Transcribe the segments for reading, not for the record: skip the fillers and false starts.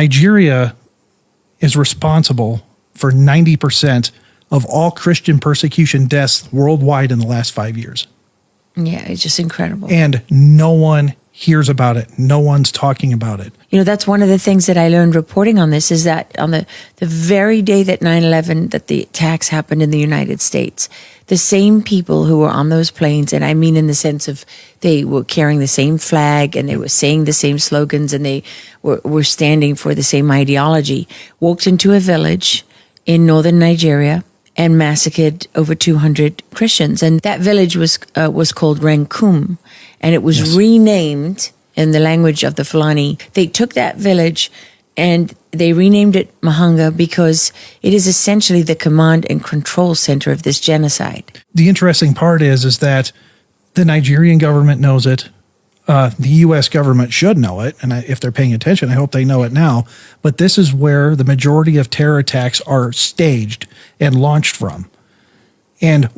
Nigeria is responsible for 90% of all Christian persecution deaths worldwide in the last 5 years. Yeah, it's just incredible. And no one hears about it. No one's talking about it. You know, that's one of the things that I learned reporting on this, is that on the very day that 9/11, that the attacks happened in the United States, the same people who were on those planes, and I mean in the sense of they were carrying the same flag and they were saying the same slogans and they were standing for the same ideology, walked into a village in northern Nigeria and massacred over 200 Christians. And that village was called Rankum, and it was renamed in the language of the Fulani. They took that village and they renamed it Mahanga because it is essentially the command and control center of this genocide. The interesting part is that the Nigerian government knows it. The U.S. government should know it, and if they're paying attention, I hope they know it now. But this is where the majority of terror attacks are staged and launched from. And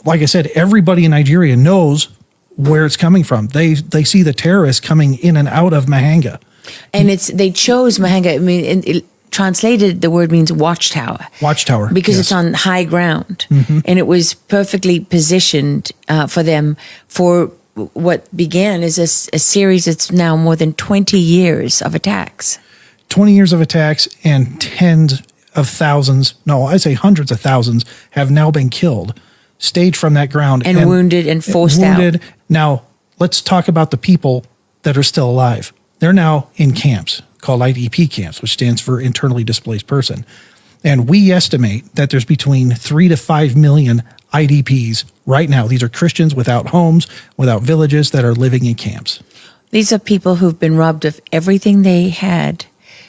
like I said, everybody in Nigeria knows where it's coming from. They see the terrorists coming in and out of Mahanga. And they chose Mahanga. I mean, translated, the word means watchtower. Watchtower. Because it's on high ground. Mm-hmm. And it was perfectly positioned for them for what began as a series that's now more than 20 years of attacks. 20 years of attacks, and tens of thousands, no, I'd say hundreds of thousands have now been killed, staged from that ground. And wounded and forced out. Now, let's talk about the people that are still alive. They're now in camps called IDP camps, which stands for internally displaced person. And we estimate that there's between 3 to 5 million IDPs right now. These are Christians without homes, without villages, that are living in camps. These are people who've been robbed of everything they had,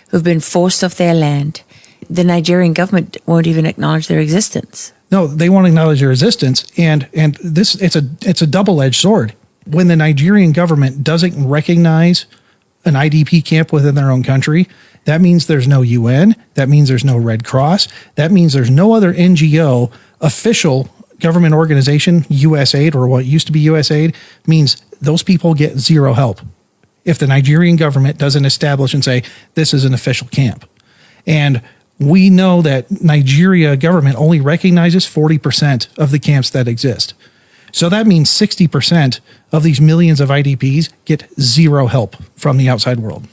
who've been forced off their land. The Nigerian government won't even acknowledge their existence. No, they won't acknowledge their existence, and this it's a double-edged sword. When the Nigerian government doesn't recognize an IDP camp within their own country, that means there's no UN, that means there's no Red Cross, that means there's no other NGO, official government organization, USAID, or what used to be USAID, means those people get zero help if the Nigerian government doesn't establish and say, this is an official camp. And we know that Nigeria government only recognizes 40% of the camps that exist. So that means 60% of these millions of IDPs get zero help from the outside world.